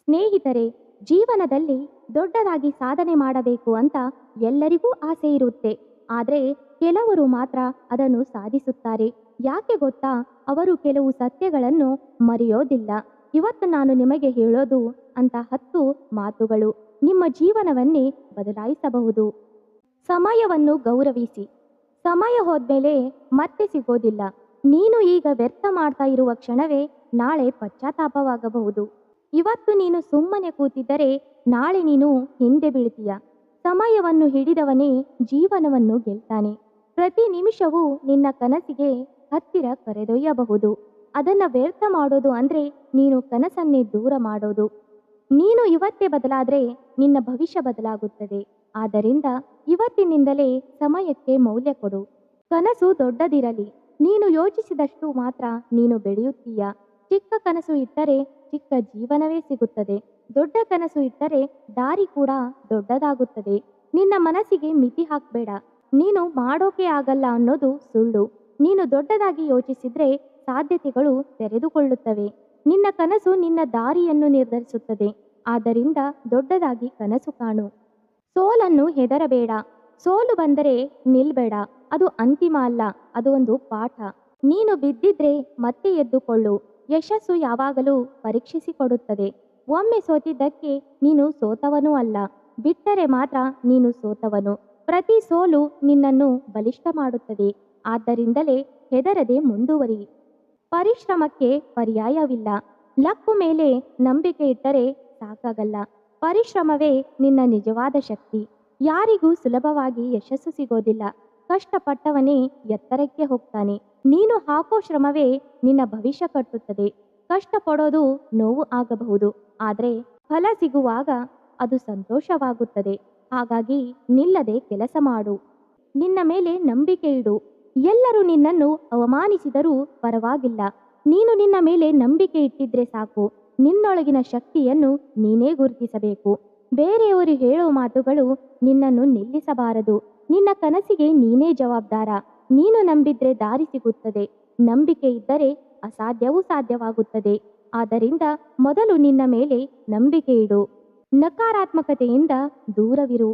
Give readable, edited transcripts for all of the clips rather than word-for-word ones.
ಸ್ನೇಹಿತರೆ, ಜೀವನದಲ್ಲಿ ದೊಡ್ಡದಾಗಿ ಸಾಧನೆ ಮಾಡಬೇಕು ಅಂತ ಎಲ್ಲರಿಗೂ ಆಸೆ ಇರುತ್ತೆ. ಆದರೆ ಕೆಲವರು ಮಾತ್ರ ಅದನ್ನು ಸಾಧಿಸುತ್ತಾರೆ. ಯಾಕೆ ಗೊತ್ತಾ? ಅವರು ಕೆಲವು ಸತ್ಯಗಳನ್ನು ಮರೆಯೋದಿಲ್ಲ. ಇವತ್ತು ನಾನು ನಿಮಗೆ ಹೇಳೋದು ಅಂತ 10 ಮಾತುಗಳು ನಿಮ್ಮ ಜೀವನವನ್ನೇ ಬದಲಾಯಿಸಬಹುದು. ಸಮಯವನ್ನು ಗೌರವಿಸಿ. ಸಮಯ ಹೋದ್ಮೇಲೆ ಮತ್ತೆ ಸಿಗೋದಿಲ್ಲ. ನೀನು ಈಗ ವ್ಯರ್ಥ ಮಾಡ್ತಾ ಇರುವ ಕ್ಷಣವೇ ನಾಳೆ ಪಶ್ಚಾತ್ತಾಪವಾಗಬಹುದು. ಇವತ್ತು ನೀನು ಸುಮ್ಮನೆ ಕೂತಿದ್ದರೆ ನಾಳೆ ನೀನು ಹಿಂದೆ ಬೀಳ್ತೀಯ. ಸಮಯವನ್ನು ಹಿಡಿದವನೇ ಜೀವನವನ್ನು ಗೆಲ್ತಾನೆ. ಪ್ರತಿ ನಿಮಿಷವೂ ನಿನ್ನ ಕನಸಿಗೆ ಹತ್ತಿರ ಕರೆದೊಯ್ಯಬಹುದು. ಅದನ್ನು ವ್ಯರ್ಥ ಮಾಡೋದು ಅಂದ್ರೆ ನೀನು ಕನಸನ್ನೇ ದೂರ ಮಾಡೋದು. ನೀನು ಇವತ್ತೇ ಬದಲಾದ್ರೆ ನಿನ್ನ ಭವಿಷ್ಯ ಬದಲಾಗುತ್ತದೆ. ಆದ್ದರಿಂದ ಇವತ್ತಿನಿಂದಲೇ ಸಮಯಕ್ಕೆ ಮೌಲ್ಯ ಕೊಡು. ಕನಸು ದೊಡ್ಡದಿರಲಿ, ನೀನು ಯೋಚಿಸಿದಷ್ಟು ಮಾತ್ರ ನೀನು ಬೆಳೆಯುತ್ತೀಯ. ಚಿಕ್ಕ ಕನಸು ಇಟ್ಟರೆ ಚಿಕ್ಕ ಜೀವನವೇ ಸಿಗುತ್ತದೆ. ದೊಡ್ಡ ಕನಸು ಇಟ್ಟರೆ ದಾರಿ ಕೂಡ ದೊಡ್ಡದಾಗುತ್ತದೆ. ನಿನ್ನ ಮನಸ್ಸಿಗೆ ಮಿತಿ ಹಾಕಬೇಡ. ನೀನು ಮಾಡೋಕೆ ಆಗಲ್ಲ ಅನ್ನೋದು ಸುಳ್ಳು. ನೀನು ದೊಡ್ಡದಾಗಿ ಯೋಚಿಸಿದ್ರೆ ಸಾಧ್ಯತೆಗಳು ತೆರೆದುಕೊಳ್ಳುತ್ತವೆ. ನಿನ್ನ ಕನಸು ನಿನ್ನ ದಾರಿಯನ್ನು ನಿರ್ಧರಿಸುತ್ತದೆ. ಆದ್ದರಿಂದ ದೊಡ್ಡದಾಗಿ ಕನಸು ಕಾಣು. ಸೋಲನ್ನು ಹೆದರಬೇಡ. ಸೋಲು ಬಂದರೆ ನಿಲ್ಬೇಡ. ಅದು ಅಂತಿಮ ಅಲ್ಲ, ಅದು ಒಂದು ಪಾಠ. ನೀನು ಬಿದ್ದಿದ್ರೆ ಮತ್ತೆ ಎದ್ದುಕೊಳ್ಳು. ಯಶಸ್ಸು ಯಾವಾಗಲೂ ಪರೀಕ್ಷಿಸಿಕೊಡುತ್ತದೆ. ಒಮ್ಮೆ ಸೋತಿದ್ದಕ್ಕೆ ನೀನು ಸೋತವನೂ ಅಲ್ಲ, ಬಿಟ್ಟರೆ ಮಾತ್ರ ನೀನು ಸೋತವನು. ಪ್ರತಿ ಸೋಲು ನಿನ್ನನ್ನು ಬಲಿಷ್ಠ ಮಾಡುತ್ತದೆ. ಆದ್ದರಿಂದಲೇ ಹೆದರದೆ ಮುಂದುವರಿ. ಪರಿಶ್ರಮಕ್ಕೆ ಪರ್ಯಾಯವಿಲ್ಲ. ಲಕ್ಕು ಮೇಲೆ ನಂಬಿಕೆ ಇಟ್ಟರೆ ಸಾಕಾಗಲ್ಲ. ಪರಿಶ್ರಮವೇ ನಿನ್ನ ನಿಜವಾದ ಶಕ್ತಿ. ಯಾರಿಗೂ ಸುಲಭವಾಗಿ ಯಶಸ್ಸು ಸಿಗೋದಿಲ್ಲ. ಕಷ್ಟಪಟ್ಟವನೇ ಎತ್ತರಕ್ಕೆ ಹೋಗ್ತಾನೆ. ನೀನು ಹಾಕೋ ಶ್ರಮವೇ ನಿನ್ನ ಭವಿಷ್ಯ ಕಟ್ಟುತ್ತದೆ. ಕಷ್ಟಪಡೋದು ನೋವು ಆಗಬಹುದು, ಆದರೆ ಫಲ ಸಿಗುವಾಗ ಅದು ಸಂತೋಷವಾಗುತ್ತದೆ. ಹಾಗಾಗಿ ನಿಲ್ಲದೆ ಕೆಲಸ ಮಾಡು. ನಿನ್ನ ಮೇಲೆ ನಂಬಿಕೆ ಇಡು. ಎಲ್ಲರೂ ನಿನ್ನನ್ನು ಅವಮಾನಿಸಿದರೂ ಪರವಾಗಿಲ್ಲ. ನೀನು ನಿನ್ನ ಮೇಲೆ ನಂಬಿಕೆ ಇಟ್ಟಿದ್ರೆ ಸಾಕು. ನಿನ್ನೊಳಗಿನ ಶಕ್ತಿಯನ್ನು ನೀನೇ ಗುರುತಿಸಬೇಕು. ಬೇರೆಯವರು ಹೇಳುವ ಮಾತುಗಳು ನಿನ್ನನ್ನು ನಿಲ್ಲಿಸಬಾರದು. ನಿನ್ನ ಕನಸಿಗೆ ನೀನೇ ಜವಾಬ್ದಾರ. ನೀನು ನಂಬಿದ್ರೆ ದಾರಿ ಸಿಗುತ್ತದೆ. ನಂಬಿಕೆ ಇದ್ದರೆ ಅಸಾಧ್ಯವೂ ಸಾಧ್ಯವಾಗುತ್ತದೆ. ಆದ್ದರಿಂದ ಮೊದಲು ನಿನ್ನ ಮೇಲೆ ನಂಬಿಕೆ ಇಡು. ನಕಾರಾತ್ಮಕತೆಯಿಂದ ದೂರವಿರು.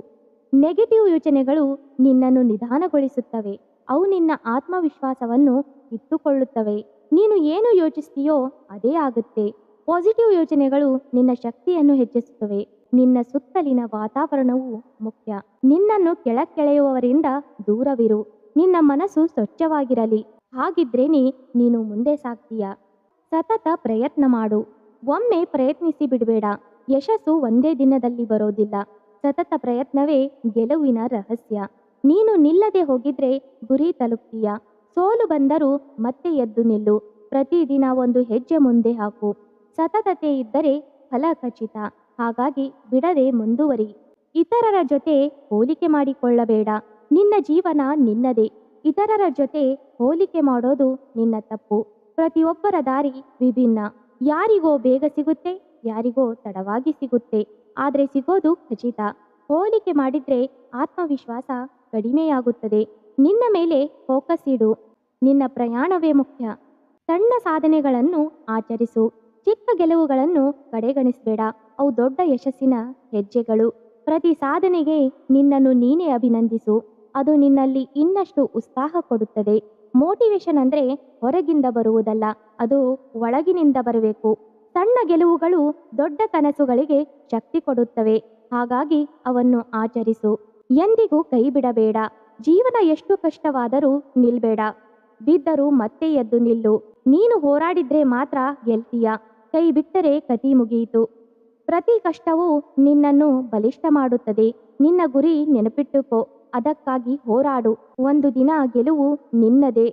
ನೆಗೆಟಿವ್ ಯೋಚನೆಗಳು ನಿನ್ನನ್ನು ನಿಧಾನಗೊಳಿಸುತ್ತವೆ. ಅವು ನಿನ್ನ ಆತ್ಮವಿಶ್ವಾಸವನ್ನು ಕಿತ್ತುಕೊಳ್ಳುತ್ತವೆ. ನೀನು ಏನು ಯೋಚಿಸ್ತೀಯೋ ಅದೇ ಆಗುತ್ತೆ. ಪಾಸಿಟಿವ್ ಯೋಚನೆಗಳು ನಿನ್ನ ಶಕ್ತಿಯನ್ನು ಹೆಚ್ಚಿಸುತ್ತವೆ. ನಿನ್ನ ಸುತ್ತಲಿನ ವಾತಾವರಣವು ಮುಖ್ಯ. ನಿನ್ನನ್ನು ಕೆಳಕ್ಕೆಳೆಯುವವರಿಂದ ದೂರವಿರು. ನಿನ್ನ ಮನಸ್ಸು ಸ್ವಚ್ಛವಾಗಿರಲಿ. ಹಾಗಿದ್ರೇನೆ ನೀನು ಮುಂದೆ ಸಾಗ್ತೀಯ. ಸತತ ಪ್ರಯತ್ನ ಮಾಡು. ಒಮ್ಮೆ ಪ್ರಯತ್ನಿಸಿ ಬಿಡಬೇಡ. ಯಶಸ್ಸು ಒಂದೇ ದಿನದಲ್ಲಿ ಬರೋದಿಲ್ಲ. ಸತತ ಪ್ರಯತ್ನವೇ ಗೆಲುವಿನ ರಹಸ್ಯ. ನೀನು ನಿಲ್ಲದೆ ಹೋಗಿದ್ರೆ ಗುರಿ ತಲುಪ್ತೀಯ. ಸೋಲು ಬಂದರೂ ಮತ್ತೆ ಎದ್ದು ನಿಲ್ಲು. ಪ್ರತಿದಿನ ಒಂದು ಹೆಜ್ಜೆ ಮುಂದೆ ಹಾಕು. ಸತತತೆ ಇದ್ದರೆ ಫಲ ಖಚಿತ. ಹಾಗಾಗಿ ಬಿಡದೆ ಮುಂದುವರಿ. ಇತರರ ಜೊತೆ ಹೋಲಿಕೆ ಮಾಡಿಕೊಳ್ಳಬೇಡ. ನಿನ್ನ ಜೀವನ ನಿನ್ನದೇ. ಇತರರ ಜೊತೆ ಹೋಲಿಕೆ ಮಾಡೋದು ನಿನ್ನ ತಪ್ಪು. ಪ್ರತಿಯೊಬ್ಬರ ದಾರಿ ವಿಭಿನ್ನ. ಯಾರಿಗೋ ಬೇಗ ಸಿಗುತ್ತೆ, ಯಾರಿಗೋ ತಡವಾಗಿ ಸಿಗುತ್ತೆ. ಆದರೆ ಸಿಗೋದು ಖಚಿತ. ಹೋಲಿಕೆ ಮಾಡಿದ್ರೆ ಆತ್ಮವಿಶ್ವಾಸ ಕಡಿಮೆಯಾಗುತ್ತದೆ. ನಿನ್ನ ಮೇಲೆ ಫೋಕಸ್ ಇಡು. ನಿನ್ನ ಪ್ರಯಾಣವೇ ಮುಖ್ಯ. ಸಣ್ಣ ಸಾಧನೆಗಳನ್ನು ಆಚರಿಸು. ಚಿಕ್ಕ ಗೆಲುವುಗಳನ್ನು ಕಡೆಗಣಿಸಬೇಡ. ಅವು ದೊಡ್ಡ ಯಶಸ್ಸಿನ ಹೆಜ್ಜೆಗಳು. ಪ್ರತಿ ಸಾಧನೆಗೆ ನಿನ್ನನ್ನು ನೀನೇ ಅಭಿನಂದಿಸು. ಅದು ನಿನ್ನಲ್ಲಿ ಇನ್ನಷ್ಟು ಉತ್ಸಾಹ ಕೊಡುತ್ತದೆ. ಮೋಟಿವೇಶನ್ ಅಂದರೆ ಹೊರಗಿಂದ ಬರುವುದಲ್ಲ, ಅದು ಒಳಗಿನಿಂದ ಬರಬೇಕು. ಸಣ್ಣ ಗೆಲುವುಗಳು ದೊಡ್ಡ ಕನಸುಗಳಿಗೆ ಶಕ್ತಿ ಕೊಡುತ್ತವೆ. ಹಾಗಾಗಿ ಅವನ್ನು ಆಚರಿಸು. ಎಂದಿಗೂ ಕೈ ಬಿಡಬೇಡ. ಜೀವನ ಎಷ್ಟು ಕಷ್ಟವಾದರೂ ನಿಲ್ಬೇಡ. ಬಿದ್ದರೂ ಮತ್ತೆ ಎದ್ದು ನಿಲ್ಲು. ನೀನು ಹೋರಾಡಿದ್ರೆ ಮಾತ್ರ ಗೆಲ್ತೀಯ. ಕೈ ಬಿಟ್ಟರೆ ಕತಿ ಮುಗಿಯಿತು. ಪ್ರತಿ ಕಷ್ಟವೂ ನಿನ್ನನ್ನು ಬಲಿಷ್ಠ ಮಾಡುತ್ತದೆ. ನಿನ್ನ ಗುರಿ ನೆನಪಿಟ್ಟುಕೋ. ಅದಕ್ಕಾಗಿ ಹೋರಾಡು. ಒಂದು ದಿನ ಗೆಲುವು ನಿನ್ನದೇ.